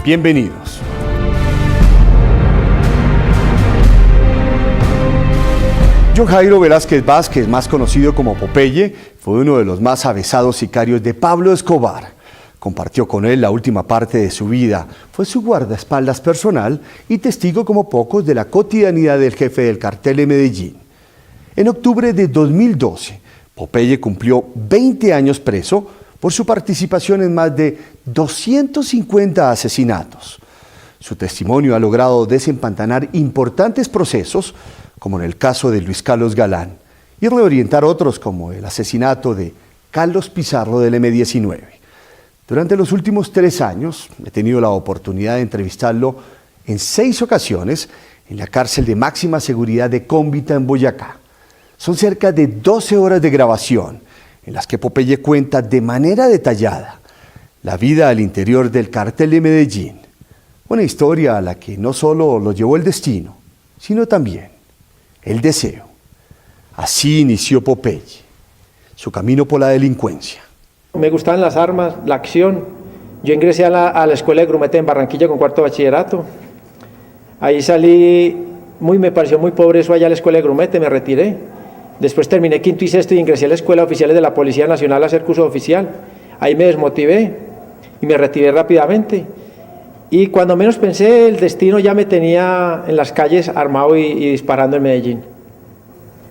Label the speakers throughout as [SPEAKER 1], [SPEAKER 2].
[SPEAKER 1] Bienvenidos. John Jairo Velázquez Vázquez, más conocido como Popeye, fue uno de los más avesados sicarios de Pablo Escobar. Compartió con él la última parte de su vida, fue su guardaespaldas personal y testigo como pocos de la cotidianidad del jefe del cartel de Medellín. En octubre de 2012, Popeye cumplió 20 años preso por su participación en más de 250 asesinatos. Su testimonio ha logrado desempantanar importantes procesos, como en el caso de Luis Carlos Galán, y reorientar otros como el asesinato de Carlos Pizarro del M-19. Durante los últimos 3 años he tenido la oportunidad de entrevistarlo en 6 ocasiones en la cárcel de máxima seguridad de Cómbita en Boyacá. Son cerca de 12 horas de grabación en las que Popeye cuenta de manera detallada la vida al interior del cartel de Medellín. Una historia a la que no solo lo llevó el destino, sino también el deseo. Así inició Popeye, su camino por la delincuencia.
[SPEAKER 2] Me gustaban las armas, la acción. Yo ingresé a la escuela de grumete en Barranquilla con 4º bachillerato. Ahí salí, me pareció muy pobre eso allá a la escuela de grumete, me retiré. Después terminé 5º y 6º y ingresé a la escuela de oficiales de la Policía Nacional a hacer curso oficial. Ahí me desmotivé y me retiré rápidamente. Y cuando menos pensé, el destino ya me tenía en las calles armado y disparando en Medellín.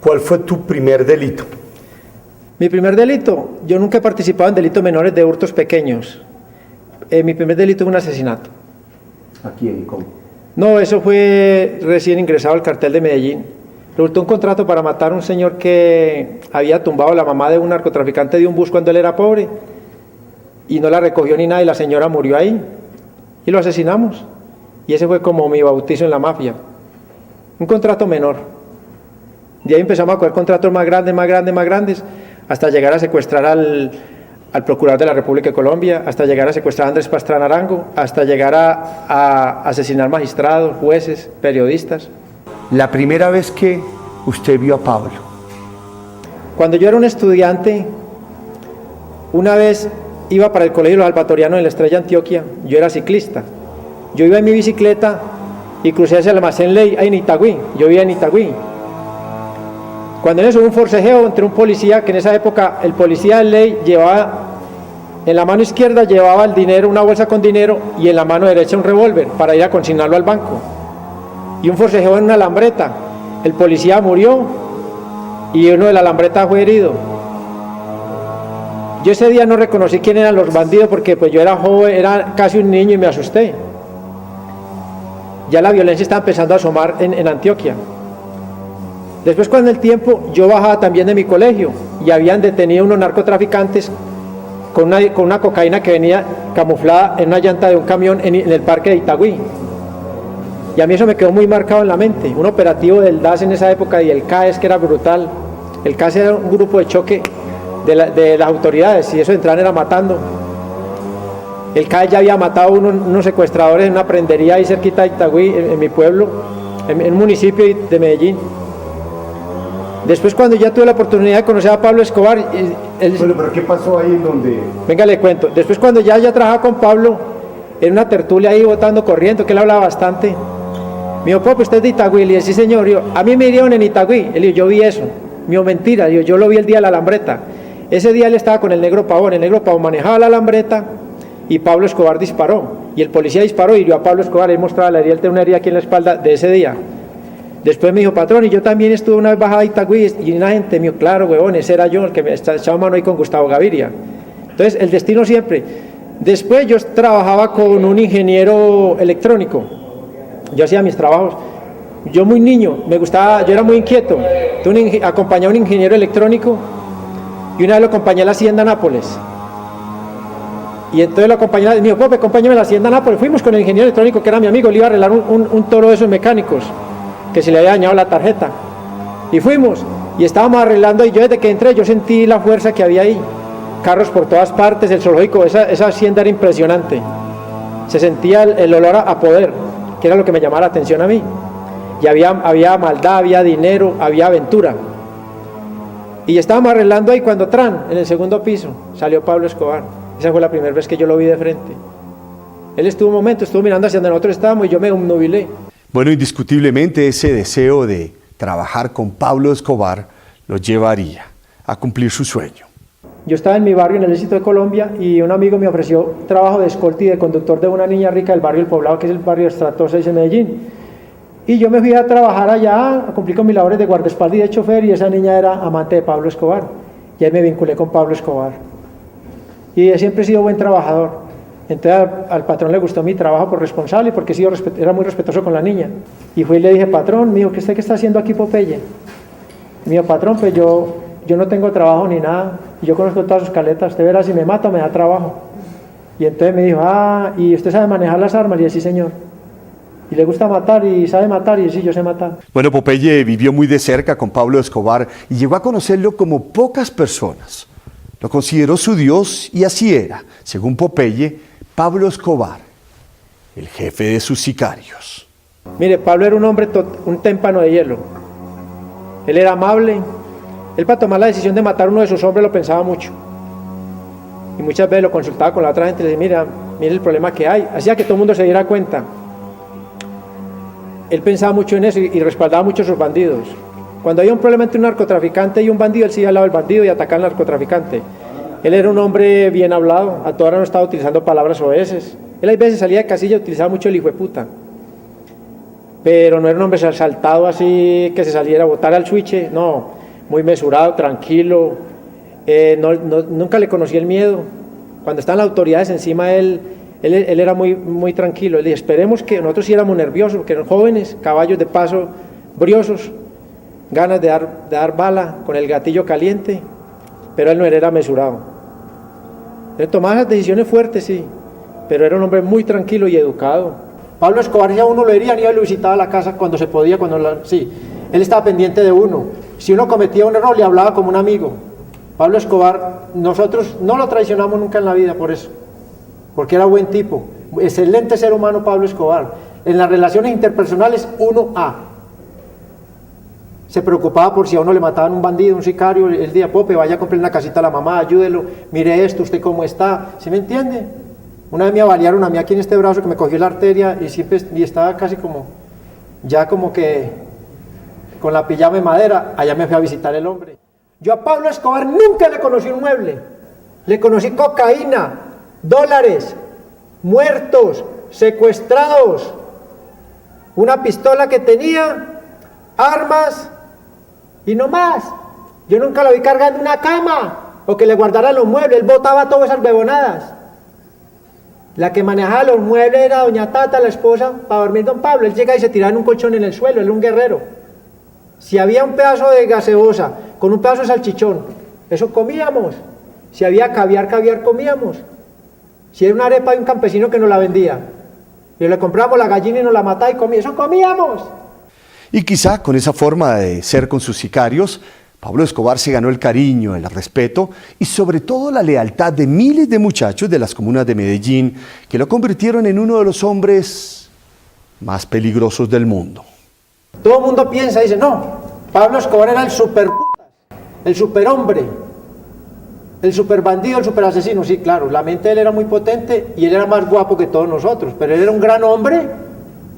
[SPEAKER 1] ¿Cuál fue tu primer delito?
[SPEAKER 2] Mi primer delito, yo nunca he participado en delitos menores de hurtos pequeños. Mi primer delito fue un asesinato.
[SPEAKER 1] ¿A quién y cómo?
[SPEAKER 2] No, eso fue recién ingresado al cartel de Medellín. Resultó un contrato para matar a un señor que había tumbado a la mamá de un narcotraficante de un bus cuando él era pobre y no la recogió ni nada y la señora murió ahí. Y lo asesinamos. Y ese fue como mi bautizo en la mafia. Un contrato menor. De ahí empezamos a coger contratos más grandes, hasta llegar a secuestrar al procurador de la República de Colombia, hasta llegar a secuestrar a Andrés Pastrana Arango, hasta llegar a asesinar magistrados, jueces, periodistas.
[SPEAKER 1] La primera vez que usted vio a Pablo.
[SPEAKER 2] Cuando yo era un estudiante, una vez iba para el Colegio Los Albatorianos en la Estrella Antioquia, yo era ciclista. Yo iba en mi bicicleta y crucé hacia el almacén Ley, ahí en Itagüí, yo vivía en Itagüí. Cuando en eso hubo un forcejeo entre un policía, que en esa época el policía de Ley llevaba, en la mano izquierda llevaba el dinero, una bolsa con dinero, y en la mano derecha un revólver para ir a consignarlo al banco. Y un forcejeo en una alambreta, el policía murió y uno de la alambreta fue herido. Yo ese día no reconocí quién eran los bandidos porque pues yo era joven, era casi un niño y me asusté. Ya la violencia estaba empezando a asomar en Antioquia. Después con el tiempo yo bajaba también de mi colegio y habían detenido unos narcotraficantes con una cocaína que venía camuflada en una llanta de un camión en el parque de Itagüí. Y a mí eso me quedó muy marcado en la mente. Un operativo del DAS en esa época y el CAES, que era brutal. El CAES era un grupo de choque de las autoridades, y eso entraban era matando. El CAE ya había matado unos secuestradores en una prendería ahí cerquita de Itagüí, en mi pueblo, en un municipio de Medellín. Después, cuando ya tuve la oportunidad de conocer a Pablo Escobar...
[SPEAKER 1] Bueno, pero ¿qué pasó ahí en donde...?
[SPEAKER 2] Venga, le cuento. Después, cuando ya trabajaba con Pablo, en una tertulia ahí botando corriendo, que él hablaba bastante, me dijo: Popo, ¿usted es de Itagüí? Le dije: sí, señor. Yo, a mí me hirieron en Itagüí. Él dijo: yo vi eso. Me dijo: mentira. Yo lo vi el día de la alambreta. Ese día él estaba con el Negro Pavón. El Negro Pavón manejaba la alambreta y Pablo Escobar disparó. Y el policía disparó y hirió a Pablo Escobar. Él mostraba la herida, él tenía una herida aquí en la espalda de ese día. Después me dijo: patrón, y yo también estuve una vez bajada a Itagüí. Y una gente me dijo: claro, huevón, ese era yo, el que me echaba mano ahí con Gustavo Gaviria. Entonces, el destino siempre. Después yo trabajaba con un ingeniero electrónico. Yo hacía mis trabajos. Yo muy niño, me gustaba, yo era muy inquieto. Entonces, acompañé a un ingeniero electrónico. Y una vez lo acompañé a la Hacienda Nápoles. Y entonces lo acompañé, me dijo: Pope, acompáñame a la Hacienda Nápoles. Fuimos con el ingeniero electrónico, que era mi amigo, le iba a arreglar un toro de esos mecánicos, que se le había dañado la tarjeta. Y fuimos, y estábamos arreglando, y yo desde que entré, yo sentí la fuerza que había ahí. Carros por todas partes, el zoológico, esa hacienda era impresionante. Se sentía el olor a poder, que era lo que me llamaba la atención a mí. Y había maldad, había dinero, había aventura. Y estábamos arreglando ahí cuando en el segundo piso, salió Pablo Escobar. Esa fue la primera vez que yo lo vi de frente. Él estuvo un momento, estuvo mirando hacia donde nosotros estábamos y yo me obnubilé.
[SPEAKER 1] Bueno, indiscutiblemente ese deseo de trabajar con Pablo Escobar lo llevaría a cumplir su sueño.
[SPEAKER 2] Yo estaba en mi barrio, en el Éxito de Colombia, y un amigo me ofreció trabajo de escolta y de conductor de una niña rica del barrio El Poblado, que es el barrio Estrato 6 de Medellín. Y yo me fui a trabajar allá, a cumplir con mis labores de guardaespaldas y de chofer, y esa niña era amante de Pablo Escobar. Y ahí me vinculé con Pablo Escobar. Y siempre he sido buen trabajador. Entonces al patrón le gustó mi trabajo por responsable, porque era muy respetuoso con la niña. Y fui y le dije, patrón, mío, ¿qué está haciendo aquí Popeye? Y me dijo, patrón, pues yo no tengo trabajo ni nada, yo conozco todas sus caletas, usted verá si me mata o me da trabajo. Y entonces me dijo, ¿y usted sabe manejar las armas? Y yo, sí, señor. Y le gusta matar y sabe matar, y yo, sí, yo sé matar.
[SPEAKER 1] Bueno, Popeye vivió muy de cerca con Pablo Escobar y llegó a conocerlo como pocas personas. Lo consideró su Dios y así era, según Popeye, Pablo Escobar, el jefe de sus sicarios.
[SPEAKER 2] Mire, Pablo era un hombre, un témpano de hielo. Él era amable. Él para tomar la decisión de matar a uno de sus hombres lo pensaba mucho. Y muchas veces lo consultaba con la otra gente y le decía, mire el problema que hay. Hacía que todo el mundo se diera cuenta. Él pensaba mucho en eso y respaldaba mucho a sus bandidos. Cuando había un problema entre un narcotraficante y un bandido, él se iba al lado del bandido y atacaba al narcotraficante. Él era un hombre bien hablado, a toda hora no estaba utilizando palabras oeces. Él a veces salía de casilla y utilizaba mucho el hijo de puta. Pero no era un hombre saltado así que se saliera a botar al switch, no, muy mesurado, tranquilo. Nunca le conocí el miedo. Cuando estaban las autoridades encima él era muy tranquilo. Él dije, esperemos que nosotros sí éramos nerviosos, porque eran jóvenes, caballos de paso, briosos, ganas de dar bala con el gatillo caliente, pero él no era mesurado. Él tomaba las decisiones fuertes, sí, pero era un hombre muy tranquilo y educado. Pablo Escobar ya uno lo hería, ni lo visitaba a la casa cuando se podía, sí, él estaba pendiente de uno. Si uno cometía un error, le hablaba como un amigo. Pablo Escobar, nosotros no lo traicionamos nunca en la vida por eso, porque era buen tipo, excelente ser humano Pablo Escobar. En las relaciones interpersonales, 1A. Se preocupaba por si a uno le mataban un bandido, un sicario, el día, Pope, vaya a comprar una casita a la mamá, ayúdelo, mire esto, usted cómo está, ¿sí me entiende? Una vez me avaliaron a mí aquí en este brazo que me cogió la arteria y estaba casi como, ya como que con la pijama de madera. Allá me fui a visitar el hombre. Yo a Pablo Escobar nunca le conocí un mueble, le conocí cocaína, dólares, muertos, secuestrados, una pistola que tenía, armas y no más. Yo nunca lo vi cargando una cama o que le guardara los muebles. Él botaba todas esas bebonadas. La que manejaba los muebles era doña Tata, la esposa, para dormir don Pablo. Él llega y se tiraba en un colchón en el suelo, él era un guerrero. Si había un pedazo de gaseosa con un pedazo de salchichón, eso comíamos. Si había caviar comíamos. Si era una arepa de un campesino que nos la vendía, y le compramos la gallina y nos la mataba y comíamos, eso comíamos.
[SPEAKER 1] Y quizá con esa forma de ser con sus sicarios, Pablo Escobar se ganó el cariño, el respeto y sobre todo la lealtad de miles de muchachos de las comunas de Medellín que lo convirtieron en uno de los hombres más peligrosos del mundo.
[SPEAKER 2] Todo el mundo piensa, dice, no, Pablo Escobar era el superputas, el superhombre, el superbandido, el superasesino. Sí, claro, la mente de él era muy potente y él era más guapo que todos nosotros, pero él era un gran hombre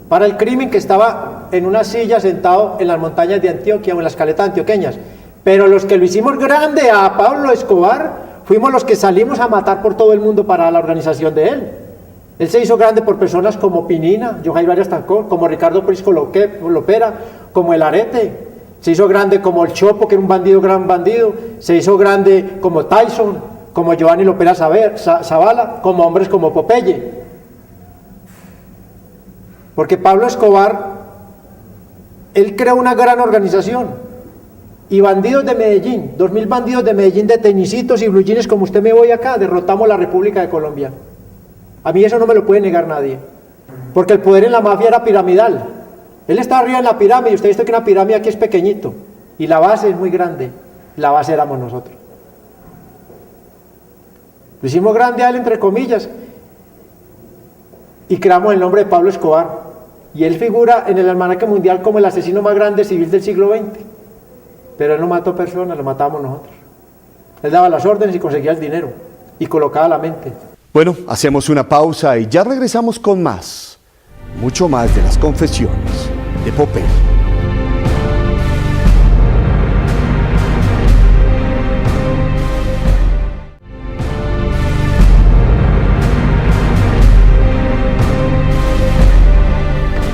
[SPEAKER 2] para el crimen, que estaba en una silla sentado en las montañas de Antioquia o en las caletas antioqueñas. Pero los que lo hicimos grande a Pablo Escobar fuimos los que salimos a matar por todo el mundo para la organización de él. Él se hizo grande por personas como Pinina, Johan Arias Tancón, como Ricardo Prisco Lopera, como el Arete. Se hizo grande como el Chopo, que era un bandido, gran bandido. Se hizo grande como Tyson, como Giovanni Lopera Zavala, como hombres como Popeye. Porque Pablo Escobar, él creó una gran organización. Y bandidos de Medellín, 2000 bandidos de Medellín, de tenisitos y blue jeans como usted me voy acá, derrotamos la República de Colombia. A mí eso no me lo puede negar nadie. Porque el poder en la mafia era piramidal. Él está arriba en la pirámide y usted ha visto que una pirámide aquí es pequeñito. Y la base es muy grande. La base éramos nosotros. Lo hicimos grande a él, entre comillas. Y creamos el nombre de Pablo Escobar. Y él figura en el almanaque mundial como el asesino más grande civil del siglo XX. Pero él no mató personas, lo matábamos nosotros. Él daba las órdenes y conseguía el dinero. Y colocaba la mente.
[SPEAKER 1] Bueno, hacemos una pausa y ya regresamos con más, mucho más de las confesiones de Popeye.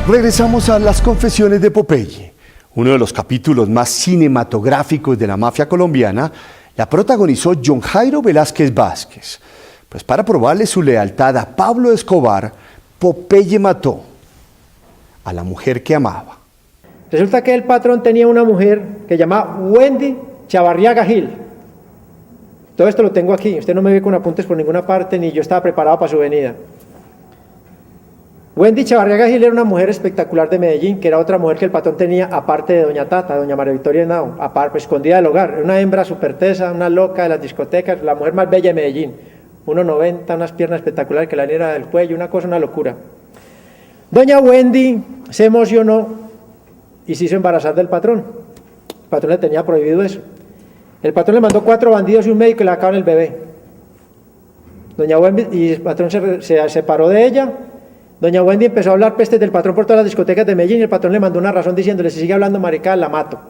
[SPEAKER 1] Regresamos a las confesiones de Popeye, uno de los capítulos más cinematográficos de la mafia colombiana. La protagonizó John Jairo Velázquez Vázquez. Pues para probarle su lealtad a Pablo Escobar, Popeye mató a la mujer que amaba.
[SPEAKER 2] Resulta que el patrón tenía una mujer que llamaba Wendy Chavarriaga Gil. Todo esto lo tengo aquí, usted no me ve con apuntes por ninguna parte, ni yo estaba preparado para su venida. Wendy Chavarriaga Gil era una mujer espectacular de Medellín, que era otra mujer que el patrón tenía, aparte de doña Tata, doña María Victoria Henao, aparte, escondida del hogar. Era una hembra súper tesa, una loca de las discotecas, la mujer más bella de Medellín. 1,90, unas piernas espectaculares que la niña del cuello, una cosa, una locura. Doña Wendy se emocionó y se hizo embarazar del patrón. El patrón le tenía prohibido eso. El patrón le mandó 4 bandidos y un médico y le sacaron el bebé. Doña Wendy, y el patrón se separó de ella. Doña Wendy empezó a hablar pestes del patrón por todas las discotecas de Medellín y el patrón le mandó una razón diciéndole: si sigue hablando maricada, la mato.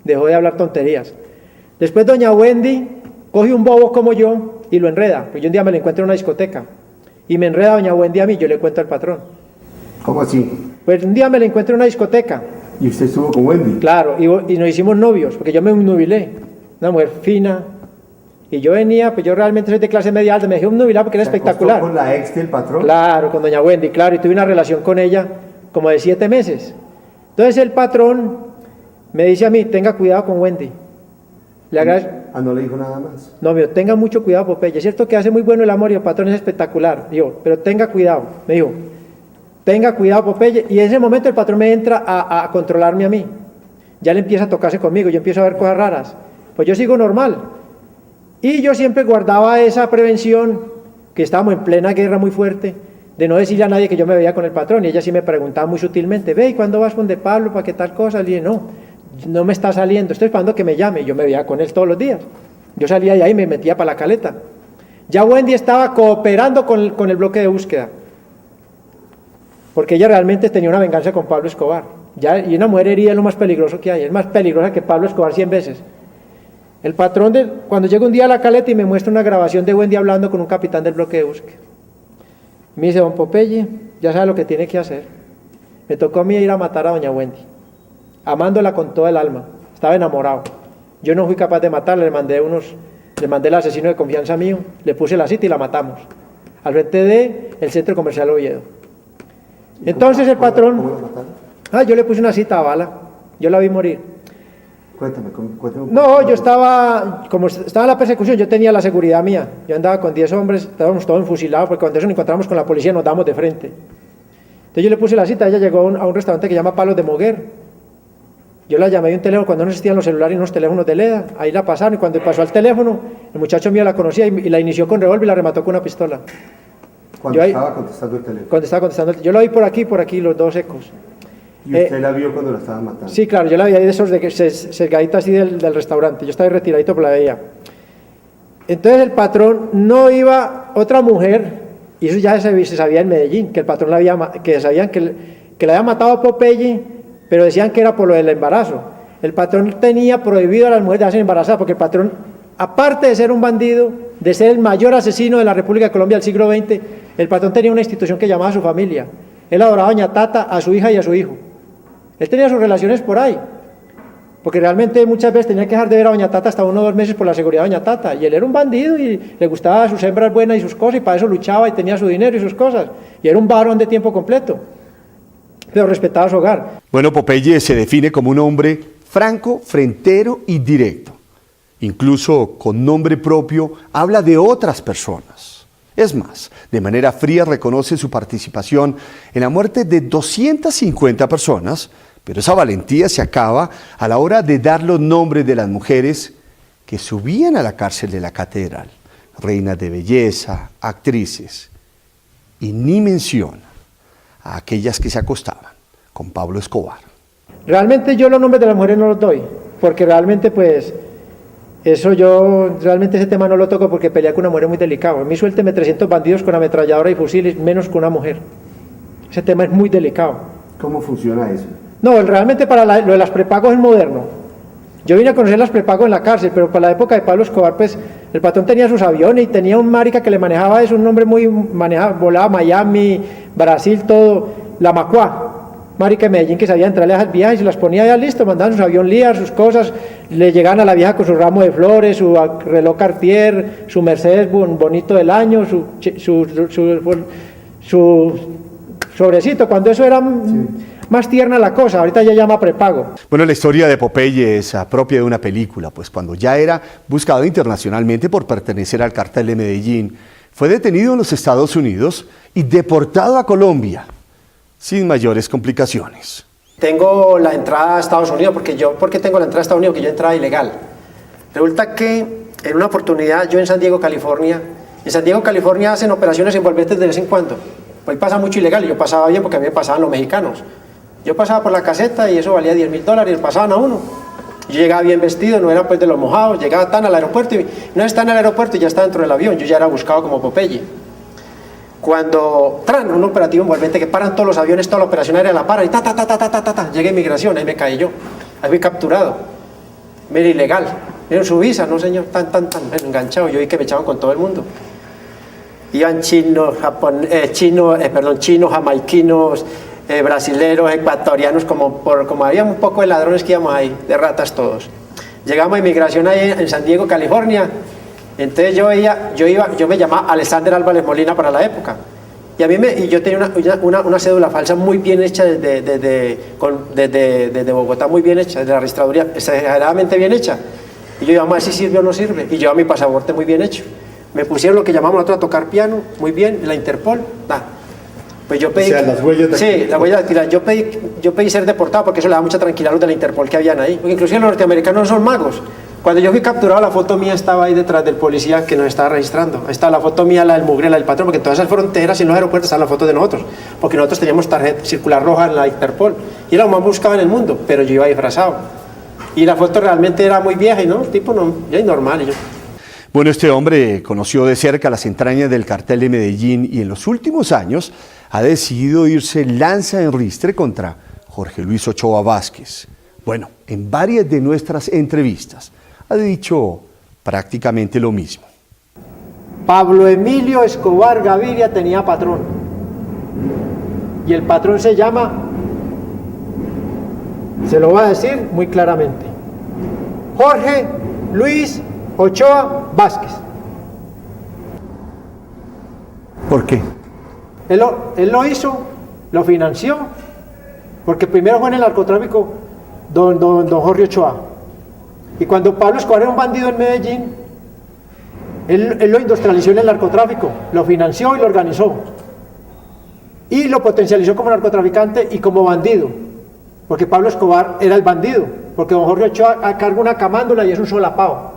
[SPEAKER 2] Dejó de hablar tonterías. Después doña Wendy coge un bobo como yo y lo enreda. Pues yo un día me lo encuentro en una discoteca y me enreda doña Wendy a mí, yo le cuento al patrón.
[SPEAKER 1] ¿Cómo así?
[SPEAKER 2] Pues un día me lo encuentro en una discoteca.
[SPEAKER 1] ¿Y usted estuvo con Wendy?
[SPEAKER 2] Claro, y nos hicimos novios, porque yo me nubilé. Una mujer fina. Y yo venía, pues yo realmente soy de clase media alta, me dejé un nubilado porque era espectacular.
[SPEAKER 1] ¿Con la ex del patrón?
[SPEAKER 2] Claro, con doña Wendy, claro, y tuve una relación con ella como de 7 meses. Entonces el patrón me dice a mí: tenga cuidado con Wendy.
[SPEAKER 1] ¿No le dijo nada más?
[SPEAKER 2] No, mío, tenga mucho cuidado, Popeye. Es cierto que hace muy bueno el amor y el patrón es espectacular. Digo, pero tenga cuidado. Me dijo, tenga cuidado, Popeye. Y en ese momento el patrón me entra a controlarme a mí. Ya le empieza a tocarse conmigo, yo empiezo a ver cosas raras. Pues yo sigo normal. Y yo siempre guardaba esa prevención, que estábamos en plena guerra muy fuerte, de no decirle a nadie que yo me veía con el patrón. Y ella sí me preguntaba muy sutilmente: ve, ¿y cuándo vas con de Pablo? ¿Para qué tal cosa? Le dije: no me está saliendo, estoy esperando que me llame. Y yo me veía con él todos los días. Yo salía de ahí y me metía para la caleta. Ya Wendy estaba cooperando con el bloque de búsqueda, porque ella realmente tenía una venganza con Pablo Escobar. Y una mujer herida es lo más peligroso que hay, es más peligrosa que Pablo Escobar 100 veces. El patrón, cuando llega un día a la caleta y me muestra una grabación de Wendy hablando con un capitán del bloque de búsqueda, me dice: don Popeye, ya sabe lo que tiene que hacer. Me tocó a mí ir a matar a doña Wendy, amándola con toda el alma, estaba enamorado. Yo no fui capaz de matarla, le mandé el asesino de confianza mío, le puse la cita y la matamos, al frente del Centro Comercial Oviedo. Entonces el patrón...
[SPEAKER 1] ¿Cómo lo mataron?
[SPEAKER 2] Yo le puse una cita a bala, yo la vi morir.
[SPEAKER 1] Cuéntame.
[SPEAKER 2] No, yo como estaba en la persecución, yo tenía la seguridad mía. Yo andaba con 10 hombres, estábamos todos enfusilados, porque cuando eso nos encontramos con la policía nos damos de frente. Entonces yo le puse la cita, ella llegó a un restaurante que se llama Palos de Moguer. Yo la llamé de un teléfono cuando no existían los celulares y unos teléfonos de Leda. Ahí la pasaron y cuando pasó al teléfono, el muchacho mío la conocía y la inició con revólver y la remató con una pistola.
[SPEAKER 1] Cuando estaba contestando el teléfono.
[SPEAKER 2] Cuando estaba contestando, yo la vi por aquí, los dos ecos.
[SPEAKER 1] ¿Y usted la vio cuando la estaba matando?
[SPEAKER 2] Sí, claro, yo la vi ahí de esos cercaditos así del restaurante, yo estaba ahí retiradito, pero la veía. Entonces el patrón no iba, otra mujer, y eso ya se sabía en Medellín, que el patrón sabían que la había matado a Popeye, pero decían que era por lo del embarazo. El patrón tenía prohibido a las mujeres de hacer embarazadas, porque el patrón, aparte de ser un bandido, de ser el mayor asesino de la República de Colombia del siglo XX, el patrón tenía una institución que llamaba a su familia. Él adoraba a doña Tata, a su hija y a su hijo. Él tenía sus relaciones por ahí, porque realmente muchas veces tenía que dejar de ver a doña Tata hasta 1 o 2 meses por la seguridad de doña Tata, y él era un bandido y le gustaban sus hembras buenas y sus cosas, y para eso luchaba y tenía su dinero y sus cosas, y era un varón de tiempo completo, pero respetaba su hogar.
[SPEAKER 1] Bueno, Popeye se define como un hombre franco, frentero y directo. Incluso con nombre propio habla de otras personas. Es más, de manera fría reconoce su participación en la muerte de 250 personas, pero esa valentía se acaba a la hora de dar los nombres de las mujeres que subían a la cárcel de la catedral, reinas de belleza, actrices, y ni menciona a aquellas que se acostaban con Pablo Escobar.
[SPEAKER 2] Realmente yo los nombres de las mujeres no los doy, porque realmente pues Eso yo realmente ese tema no lo toco porque pelear con una mujer es muy delicado. A mí suélteme 300 bandidos con ametralladora y fusiles, menos con una mujer. Ese tema es muy delicado.
[SPEAKER 1] ¿Cómo funciona eso?
[SPEAKER 2] No, realmente para lo de las prepagos es moderno. Yo vine a conocer las prepagos en la cárcel, pero para la época de Pablo Escobar, pues el patrón tenía sus aviones y tenía un marica que le manejaba eso, un hombre muy manejado, volaba a Miami, Brasil, todo, la Macua. Marica de Medellín que sabía entrarle a esas viejas y se las ponía ya listo, mandaban sus avión Lear, sus cosas, le llegaban a la vieja con su ramo de flores, su reloj Cartier, su Mercedes bonito del año, su sobrecito, cuando eso era más tierna la cosa, ahorita ya llama prepago.
[SPEAKER 1] Bueno, la historia de Popeye es propia de una película, pues cuando ya era buscado internacionalmente por pertenecer al cartel de Medellín, fue detenido en los Estados Unidos y deportado a Colombia, sin mayores complicaciones.
[SPEAKER 3] Tengo la entrada a Estados Unidos, ¿por qué tengo la entrada a Estados Unidos? Que yo entraba ilegal. Resulta que en una oportunidad yo en San Diego, California hacen operaciones envolventes de vez en cuando. Hoy pasa mucho ilegal y yo pasaba bien porque a mí me pasaban los mexicanos. Yo pasaba por la caseta y eso valía $10,000 y pasaban a uno. Yo llegaba bien vestido, no era pues de los mojados, llegaba tan al aeropuerto y no está en el aeropuerto y ya está dentro del avión, yo ya era buscado como Popeye. Cuando un operativo envolvente que paran todos los aviones, toda la operación aérea la para y llega inmigración, ahí me caí yo, ahí fui capturado. Mira, ilegal, miren su visa, no señor, enganchado, yo vi que me echaban con todo el mundo. Iban chinos, jamaiquinos, brasileros, ecuatorianos, como había un poco de ladrones que íbamos ahí, de ratas todos. Llegamos a inmigración ahí en San Diego, California. Entonces yo me llamaba Alexander Álvarez Molina para la época. Y yo tenía una cédula falsa muy bien hecha desde Bogotá, muy bien hecha, desde la registraduría, exageradamente bien hecha. Y yo llamaba si sirve o no sirve. Y yo mi pasaporte muy bien hecho. Me pusieron lo que llamamos nosotros a tocar piano, muy bien, en la Interpol. Pues yo pedí,
[SPEAKER 1] las huellas de
[SPEAKER 3] sí, las huellas dactilares. Yo pedí ser deportado porque eso le da mucha tranquilidad a los de la Interpol que habían ahí. Porque inclusive los norteamericanos no son magos. Cuando yo fui capturado, la foto mía estaba ahí detrás del policía que nos estaba registrando. Ahí está la foto mía, la del mugre, la del patrón, porque en todas esas fronteras y en los aeropuertos están las fotos de nosotros. Porque nosotros teníamos tarjeta circular roja en la Interpol. Y era lo más buscado en el mundo, pero yo iba disfrazado. Y la foto realmente era muy vieja y no, tipo no, ya es normal. Y yo.
[SPEAKER 1] Bueno, este hombre conoció de cerca las entrañas del cartel de Medellín y en los últimos años ha decidido irse lanza en ristre contra Jorge Luis Ochoa Vázquez. Bueno, en varias de nuestras entrevistas ha dicho prácticamente lo mismo.
[SPEAKER 2] Pablo Emilio Escobar Gaviria tenía patrón. Y el patrón se llama, se lo voy a decir muy claramente, Jorge Luis Ochoa Vázquez.
[SPEAKER 1] ¿Por qué?
[SPEAKER 2] Él lo hizo, lo financió, porque primero fue en el narcotráfico don Jorge Ochoa. Y cuando Pablo Escobar era un bandido en Medellín, él lo industrializó en el narcotráfico, lo financió y lo organizó. Y lo potencializó como narcotraficante y como bandido, porque Pablo Escobar era el bandido, porque don Jorge Ochoa carga una camándula y es un solapao.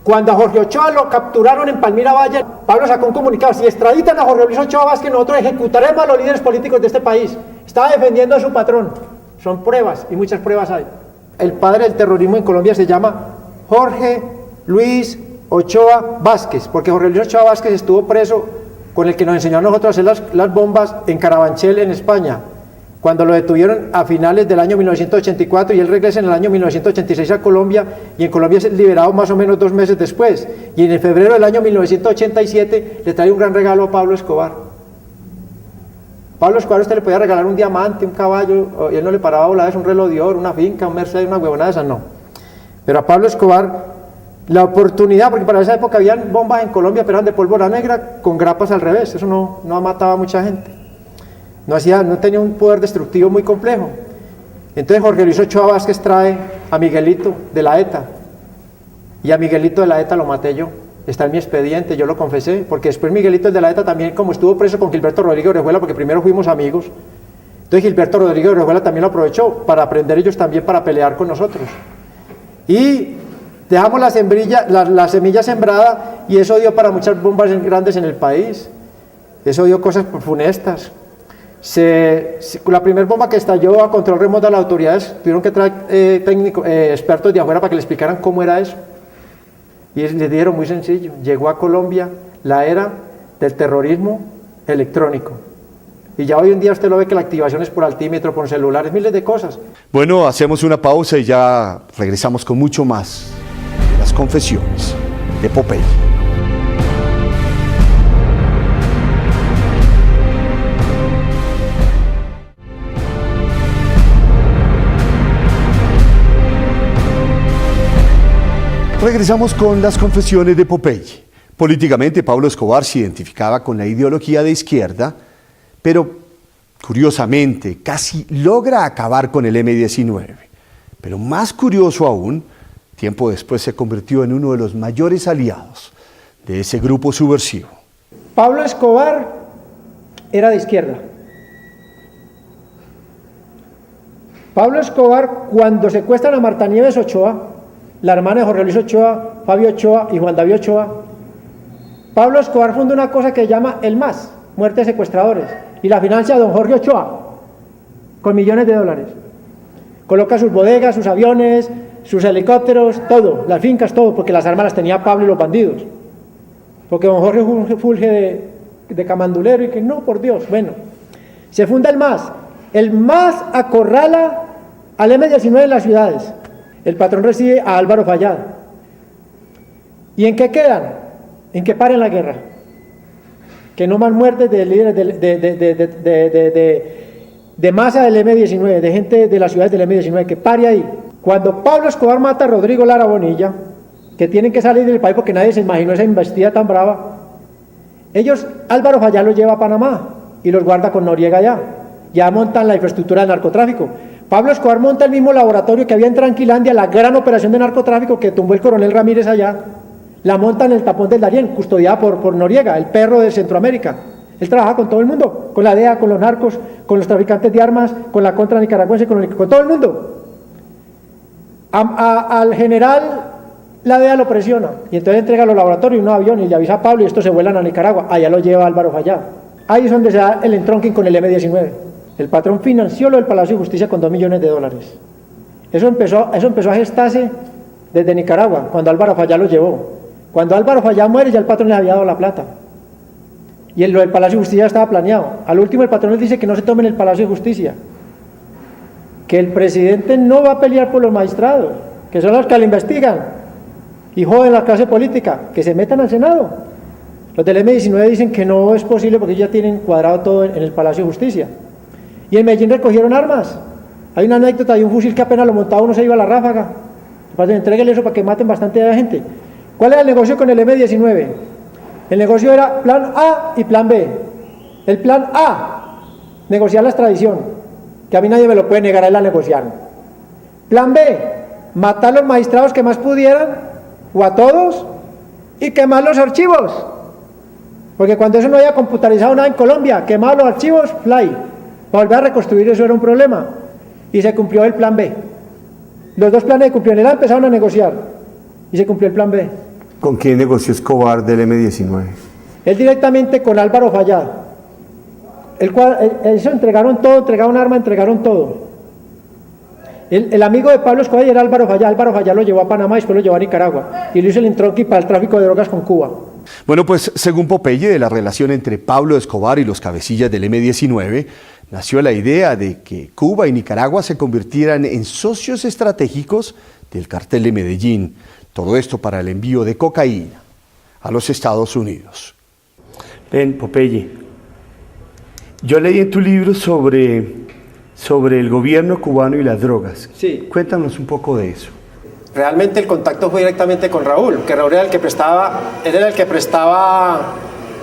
[SPEAKER 2] Cuando a Jorge Ochoa lo capturaron en Palmira Valle, Pablo sacó un comunicado: si extraditan a Jorge Luis Ochoa Vázquez, nosotros ejecutaremos a los líderes políticos de este país. Estaba defendiendo a su patrón. Son pruebas, y muchas pruebas hay. El padre del terrorismo en Colombia se llama Jorge Luis Ochoa Vázquez, porque Jorge Luis Ochoa Vázquez estuvo preso con el que nos enseñó a nosotros a hacer las bombas en Carabanchel, en España, cuando lo detuvieron a finales del año 1984 y él regresa en el año 1986 a Colombia, y en Colombia es liberado más o menos 2 meses después, y en el febrero del año 1987 le trae un gran regalo a Pablo Escobar. Pablo Escobar, usted le podía regalar un diamante, un caballo, y él no le paraba bola, es un reloj de oro, una finca, un Mercedes, una huevonada de esas, no. Pero a Pablo Escobar, la oportunidad, porque para esa época habían bombas en Colombia, pero eran de pólvora negra con grapas al revés, eso no mataba a mucha gente. No tenía un poder destructivo muy complejo. Entonces Jorge Luis Ochoa Vázquez trae a Miguelito de la ETA, y a Miguelito de la ETA lo maté yo. Está en mi expediente, yo lo confesé, porque después Miguelito el de la ETA también, como estuvo preso con Gilberto Rodríguez Orejuela, porque primero fuimos amigos, entonces Gilberto Rodríguez Orejuela también lo aprovechó para aprender ellos también para pelear con nosotros. Y dejamos la semilla sembrada, y eso dio para muchas bombas grandes en el país. Eso dio cosas funestas. La primera bomba que estalló a control remoto de las autoridades, tuvieron que traer expertos de afuera para que le explicaran cómo era eso. Y les dijeron muy sencillo, llegó a Colombia la era del terrorismo electrónico. Y ya hoy en día usted lo ve que la activación es por altímetro, por celulares, miles de cosas.
[SPEAKER 1] Bueno, hacemos una pausa y ya regresamos con mucho más de las confesiones de Popeye. Regresamos con las confesiones de Popeye. Políticamente, Pablo Escobar se identificaba con la ideología de izquierda, pero curiosamente casi logra acabar con el M-19. Pero más curioso aún, tiempo después se convirtió en uno de los mayores aliados de ese grupo subversivo.
[SPEAKER 2] Pablo Escobar era de izquierda. Pablo Escobar, cuando secuestran a Marta Nieves Ochoa, la hermana de Jorge Luis Ochoa, Fabio Ochoa y Juan David Ochoa, Pablo Escobar funda una cosa que llama el MAS, Muerte de Secuestradores, y la financia don Jorge Ochoa, con millones de dólares. Coloca sus bodegas, sus aviones, sus helicópteros, todo, las fincas, todo, porque las armas las tenía Pablo y los bandidos. Porque don Jorge fulge de camandulero y que no, por Dios, bueno, se funda el MAS. El MAS acorrala al M-19 en las ciudades. El patrón recibe a Álvaro Fayad. ¿Y en qué quedan? En que paren la guerra. Que no más muertes de líderes de masa del M-19, de gente de las ciudades del M-19, que pare ahí. Cuando Pablo Escobar mata a Rodrigo Lara Bonilla, que tienen que salir del país porque nadie se imaginó esa embestida tan brava, Álvaro Fayad los lleva a Panamá y los guarda con Noriega allá. Ya montan la infraestructura del narcotráfico. Pablo Escobar monta el mismo laboratorio que había en Tranquilandia, la gran operación de narcotráfico que tumbó el coronel Ramírez allá, la monta en el tapón del Darién, custodiada por Noriega, el perro de Centroamérica. Él trabaja con todo el mundo, con la DEA, con los narcos, con los traficantes de armas, con la contra nicaragüense, con todo el mundo. Al general la DEA lo presiona y entonces entrega los laboratorios y unos aviones y le avisa a Pablo y estos se vuelan a Nicaragua. Allá lo lleva Álvaro Fayad. Ahí es donde se da el entronquín con el M-19. El patrón financió lo del Palacio de Justicia con $2 millones. Eso empezó a gestarse desde Nicaragua, cuando Álvaro Fayad lo llevó. Cuando Álvaro Fayad muere, ya el patrón le había dado la plata. Y lo del Palacio de Justicia estaba planeado. Al último, el patrón les dice que no se tomen el Palacio de Justicia. Que el presidente no va a pelear por los magistrados, que son los que le investigan y joden la clase política, que se metan al Senado. Los del M-19 dicen que no es posible porque ellos ya tienen cuadrado todo en el Palacio de Justicia. Y en Medellín recogieron armas. Hay una anécdota de un fusil que apenas lo montaba uno se iba a la ráfaga. Entréguele eso para que maten bastante gente. ¿Cuál era el negocio con el M-19? El negocio era plan A y plan B. El plan A, negociar la extradición, que a mí nadie me lo puede negar, ahí la negociaron. Plan B, matar a los magistrados que más pudieran, o a todos, y quemar los archivos. Porque cuando eso no había computarizado nada en Colombia, quemar los archivos, fly. Para volver a reconstruir eso era un problema. Y se cumplió el plan B. Los dos planes se cumplieron. Él empezaron a negociar y se cumplió el plan B.
[SPEAKER 1] ¿Con quién negoció Escobar del M-19?
[SPEAKER 2] Él directamente con Álvaro Fayad. Eso entregaron todo, entregaron armas, entregaron todo. El amigo de Pablo Escobar era Álvaro Fayad. Álvaro Fayad lo llevó a Panamá y después lo llevó a Nicaragua. Y le hizo el entronque para el tráfico de drogas con Cuba.
[SPEAKER 1] Bueno, pues según Popeye, de la relación entre Pablo Escobar y los cabecillas del M-19, nació la idea de que Cuba y Nicaragua se convirtieran en socios estratégicos del cartel de Medellín. Todo esto para el envío de cocaína a los Estados Unidos. Ven, Popeye, yo leí en tu libro sobre el gobierno cubano y las drogas.
[SPEAKER 3] Sí.
[SPEAKER 1] Cuéntanos un poco de eso.
[SPEAKER 3] Realmente el contacto fue directamente con Raúl, que Raúl era el que prestaba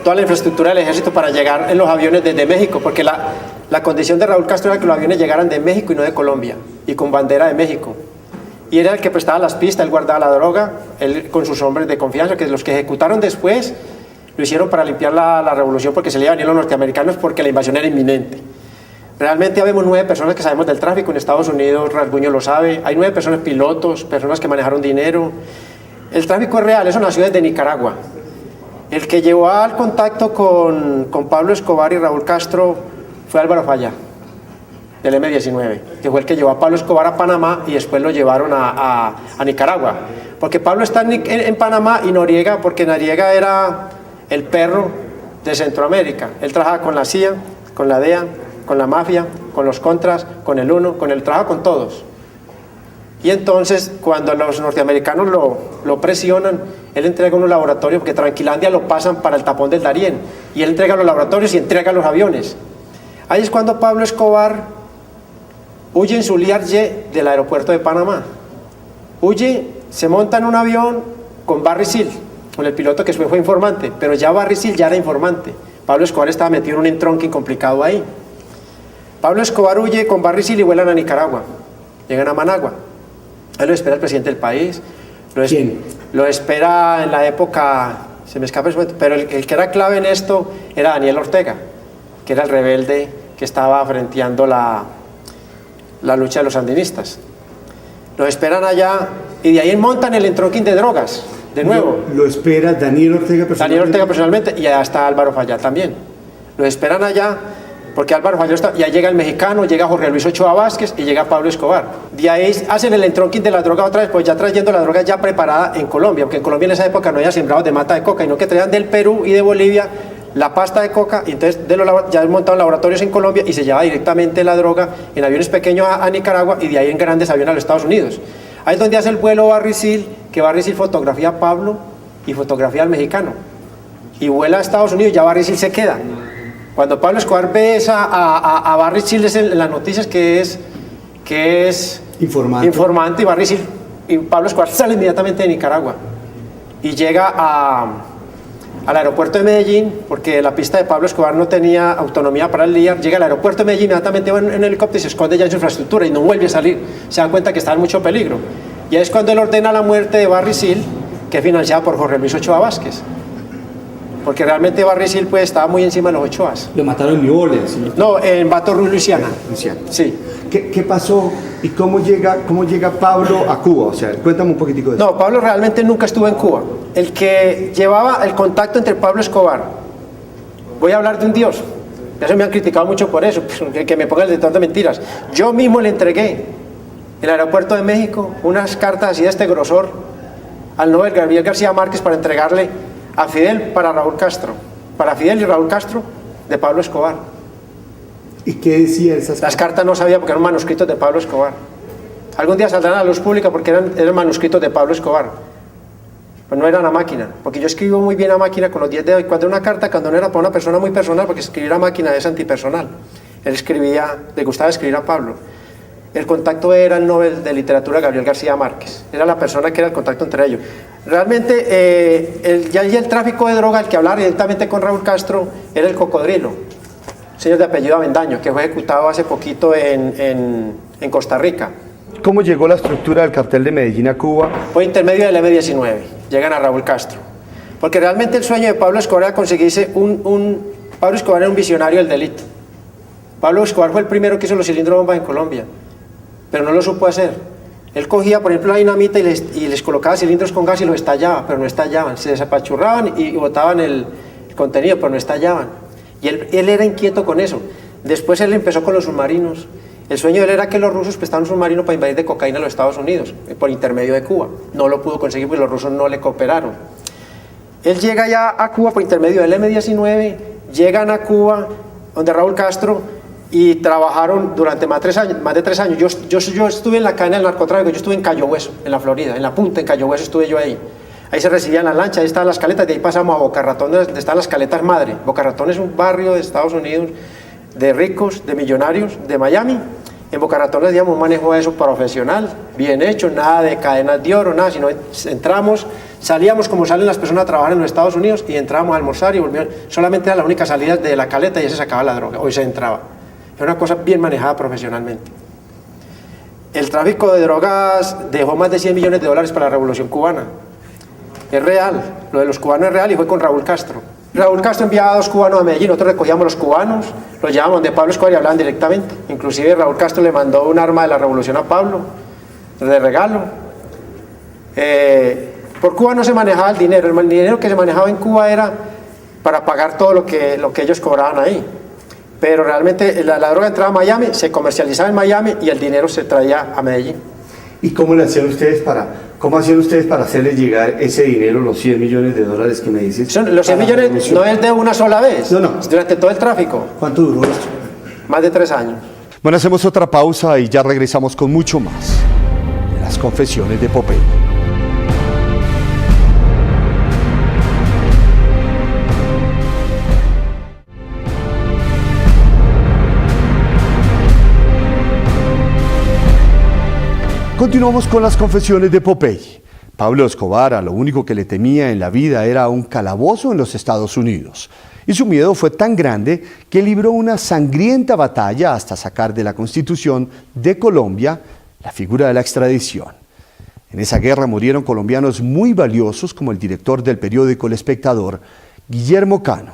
[SPEAKER 3] toda la infraestructura del ejército para llegar en los aviones desde México, porque la condición de Raúl Castro era que los aviones llegaran de México y no de Colombia, y con bandera de México. Y era el que prestaba las pistas, él guardaba la droga, él con sus hombres de confianza, que los que ejecutaron después lo hicieron para limpiar la revolución porque se le iban a venir los norteamericanos porque la invasión era inminente. Realmente habemos 9 personas que sabemos del tráfico en Estados Unidos, Rasguño lo sabe, hay 9 personas pilotos, personas que manejaron dinero. El tráfico es real, eso nació desde Nicaragua. El que llevó al contacto con Pablo Escobar y Raúl Castro fue Álvaro Fayad. del M-19, que fue el que llevó a Pablo Escobar a Panamá y después lo llevaron a Nicaragua. Porque Pablo está en Panamá y Noriega, porque Noriega era el perro de Centroamérica. Él trabajaba con la CIA, con la DEA, con la mafia, con los contras, con el UNO, trabaja con todos. Y entonces, cuando los norteamericanos lo presionan, él entrega unos laboratorios, porque Tranquilandia lo pasan para el tapón del Darién, y él entrega los laboratorios y entrega los aviones. Ahí es cuando Pablo Escobar huye en su Lear Jet del aeropuerto de Panamá. Huye, se monta en un avión con Barry Seal, con el piloto que fue informante, pero ya Barry Seal ya era informante. Pablo Escobar estaba metido en un entronque complicado ahí. Pablo Escobar huye con Barry Seal y vuelan a Nicaragua. Llegan a Managua. Ahí lo espera el presidente del país.
[SPEAKER 1] ¿Quién?
[SPEAKER 3] Lo espera en la época, se me escapa el momento, pero el que era clave en esto era Daniel Ortega, que era el rebelde que estaba frenteando la lucha de los sandinistas. Los esperan allá y de ahí montan el entronquín de drogas, de nuevo.
[SPEAKER 1] Lo espera Daniel Ortega personalmente.
[SPEAKER 3] Daniel Ortega personalmente y allá está Álvaro Fayad también. Los esperan allá porque Álvaro Fayad está, ya llega el mexicano, llega Jorge Luis Ochoa Vázquez y llega Pablo Escobar. De ahí hacen el entronquín de la droga otra vez, pues ya trayendo la droga ya preparada en Colombia, porque en Colombia en esa época no había sembrados de mata de coca, sino que traían del Perú y de Bolivia la pasta de coca, y entonces ya montaron laboratorios en Colombia y se lleva directamente la droga en aviones pequeños a Nicaragua y de ahí en grandes aviones a los Estados Unidos. Ahí es donde hace el vuelo Barry Seal, que Barry Seal fotografía a Pablo y fotografía al mexicano. Y vuela a Estados Unidos y ya Barry Seal se queda. Cuando Pablo Escobar ve a Barry Seal en las noticias que es informante y Barry Seal, y Pablo Escobar sale inmediatamente de Nicaragua y llega al aeropuerto de Medellín, porque la pista de Pablo Escobar no tenía autonomía para el Lear. Llega al aeropuerto de Medellín, inmediatamente va en un helicóptero y se esconde ya en su infraestructura y no vuelve a salir. Se da cuenta que está en mucho peligro. Y es cuando él ordena la muerte de Barry Seal, que es financiada por Jorge Luis Ochoa Vázquez. Porque realmente Barry Seal pues, estaba muy encima de los Ochoas.
[SPEAKER 1] Lo mataron en New Orleans.
[SPEAKER 3] No, en Baton Rouge, Luisiana. Sí.
[SPEAKER 1] ¿Qué pasó y cómo llega Pablo a Cuba? O sea, cuéntame un poquitico de eso.
[SPEAKER 3] No, Pablo realmente nunca estuvo en Cuba. El que llevaba el contacto entre Pablo Escobar, voy a hablar de un dios, ya se me han criticado mucho por eso, que me ponga el detector de mentiras. Yo mismo le entregué en el aeropuerto de México unas cartas así de este grosor al Nobel Gabriel García Márquez para entregarle a Fidel para Raúl Castro, para Fidel y Raúl Castro de Pablo Escobar.
[SPEAKER 1] ¿Y qué decía esas cartas?
[SPEAKER 3] Las cartas no sabía porque eran manuscritos de Pablo Escobar. Algún día saldrán a la luz pública porque eran manuscritos de Pablo Escobar. Pues no eran a máquina, porque yo escribo muy bien a máquina con los 10 dedos. Y cuando una carta, cuando no era para una persona muy personal, porque escribir a máquina es antipersonal. Él le gustaba escribir a Pablo. El contacto era el Nobel de Literatura Gabriel García Márquez. Era la persona que era el contacto entre ellos. Realmente, el tráfico de droga, el que hablaba directamente con Raúl Castro, era el Cocodrilo, señor de apellido Avendaño, que fue ejecutado hace poquito en Costa Rica.
[SPEAKER 1] ¿Cómo llegó la estructura del cartel de Medellín a Cuba?
[SPEAKER 3] Por intermedio del M-19, llegan a Raúl Castro. Porque realmente el sueño de Pablo Escobar era conseguirse Pablo Escobar era un visionario del delito. Pablo Escobar fue el primero que hizo los cilindros bombas en Colombia, pero no lo supo hacer. Él cogía, por ejemplo, la dinamita y les colocaba cilindros con gas y los estallaba, pero no estallaban. Se desapachurraban y botaban el contenido, pero no estallaban. Y él era inquieto con eso. Después él empezó con los submarinos. El sueño de él era que los rusos prestaran un submarino para invadir de cocaína a los Estados Unidos, por intermedio de Cuba. No lo pudo conseguir porque los rusos no le cooperaron. Él llega ya a Cuba por intermedio del M-19, llegan a Cuba, donde Raúl Castro, y trabajaron durante más de 3 años. Yo estuve en la cadena del narcotráfico, yo estuve en Cayo Hueso, en la Florida, en la punta, en Cayo Hueso estuve yo ahí. Ahí se recibían las lanchas, ahí estaban las caletas, de ahí pasamos a Boca Ratón, donde están las caletas madre. Boca Ratón es un barrio de Estados Unidos, de ricos, de millonarios, de Miami. En Boca Ratón les digamos un manejo de eso profesional, bien hecho, nada de cadenas de oro, nada, sino entramos, salíamos como salen las personas a trabajar en los Estados Unidos y entrábamos a almorzar y volvíamos. Solamente era la única salida de la caleta y ya se sacaba la droga, hoy se entraba. Era una cosa bien manejada profesionalmente. El tráfico de drogas dejó más de $100 millones para la Revolución Cubana. Es real, lo de los cubanos es real y fue con Raúl Castro. Raúl Castro enviaba a 2 cubanos a Medellín, nosotros recogíamos los cubanos, los llevábamos donde Pablo Escobar y hablaban directamente. Inclusive Raúl Castro le mandó un arma de la revolución a Pablo, de regalo. Por Cuba no se manejaba el dinero que se manejaba en Cuba era para pagar todo lo que ellos cobraban ahí. pero realmente la droga entraba a Miami, se comercializaba en Miami y el dinero se traía a Medellín.
[SPEAKER 1] ¿Y cómo hacían ustedes para hacerle llegar ese dinero, los 100 millones de dólares que me dices?
[SPEAKER 3] Los 100 millones no es de una sola vez,
[SPEAKER 1] No.
[SPEAKER 3] durante todo el tráfico.
[SPEAKER 1] ¿Cuánto duró esto?
[SPEAKER 3] Más de 3 años.
[SPEAKER 1] Bueno, hacemos otra pausa y ya regresamos con mucho más de las confesiones de Popeye. Continuamos con las confesiones de Popeye. Pablo Escobar a lo único que le temía en la vida era un calabozo en los Estados Unidos. Y su miedo fue tan grande que libró una sangrienta batalla hasta sacar de la Constitución de Colombia la figura de la extradición. En esa guerra murieron colombianos muy valiosos como el director del periódico El Espectador, Guillermo Cano,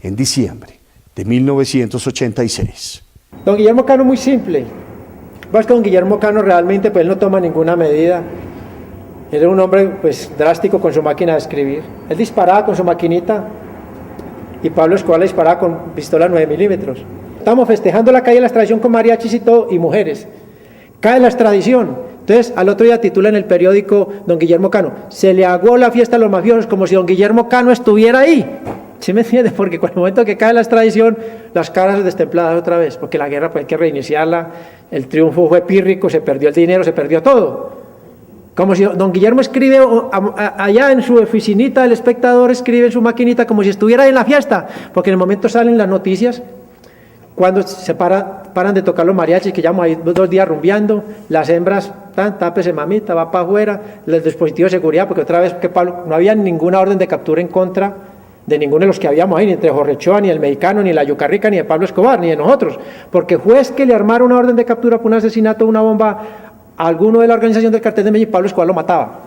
[SPEAKER 1] en diciembre de 1986.
[SPEAKER 2] Don Guillermo Cano muy simple. Pues con Guillermo Cano realmente pues él no toma ninguna medida. Él era un hombre pues drástico con su máquina de escribir. Él disparaba con su maquinita y Pablo Escobar le disparaba con pistola 9 milímetros. Estamos festejando la caída de la extradición con mariachis y todo y mujeres. Cae la extradición. Entonces al otro día titula en el periódico don Guillermo Cano, se le aguó la fiesta a los mafiosos como si don Guillermo Cano estuviera ahí. ¿Sí me entiendes? Porque con el momento que cae la extradición, las caras destempladas otra vez, porque la guerra pues hay que reiniciarla, el triunfo fue pírrico, se perdió el dinero, se perdió todo. Como si don Guillermo escribe allá en su oficinita, el Espectador escribe en su maquinita como si estuviera ahí en la fiesta, porque en el momento salen las noticias, cuando se paran de tocar los mariachis, que llevamos ahí 2 días rumbeando, las hembras, tápese mamita, va para afuera, el dispositivo de seguridad, porque otra vez que Pablo, no había ninguna orden de captura en contra de ninguno de los que habíamos ahí, ni entre Jorge Ochoa, ni el mexicano, ni la Yucarrica, ni de Pablo Escobar, ni de nosotros, porque juez que le armara una orden de captura por un asesinato, una bomba a alguno de la organización del cartel de Medellín, Pablo Escobar lo mataba.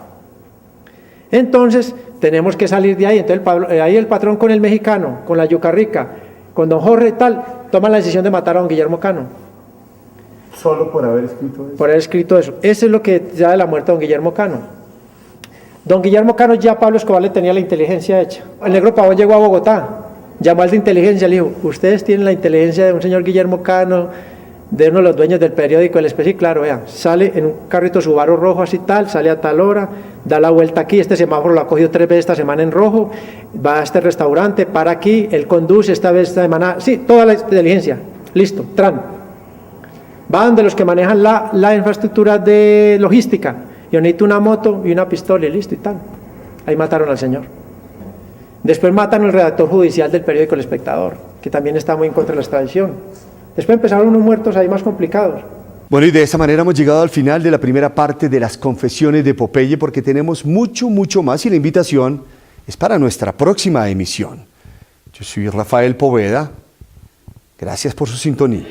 [SPEAKER 2] Entonces tenemos que salir de ahí. Entonces ahí el patrón con el mexicano, con la Yucarrica, con don Jorge y tal, toman la decisión de matar a don Guillermo Cano.
[SPEAKER 1] Solo por haber escrito eso.
[SPEAKER 2] Por haber escrito eso. Eso es lo que da de la muerte a don Guillermo Cano. Don Guillermo Cano ya Pablo Escobar le tenía la inteligencia hecha. El negro Pavón llegó a Bogotá, llamó al de inteligencia, le dijo, ustedes tienen la inteligencia de un señor Guillermo Cano, de uno de los dueños del periódico El Especie, claro, vea, sale en un carrito Subaru rojo así tal, sale a tal hora, da la vuelta aquí, este semáforo lo ha cogido 3 veces esta semana en rojo, va a este restaurante, para aquí, él conduce esta semana, sí, toda la inteligencia, listo, tran. Va donde los que manejan la infraestructura de logística, yo necesito una moto y una pistola y listo y tal. Ahí mataron al señor. Después matan al redactor judicial del periódico El Espectador, que también está muy en contra de la extradición. Después empezaron unos muertos ahí más complicados.
[SPEAKER 1] Bueno, y de esa manera hemos llegado al final de la primera parte de las confesiones de Popeye, porque tenemos mucho más y la invitación es para nuestra próxima emisión. Yo soy Rafael Poveda. Gracias por su sintonía.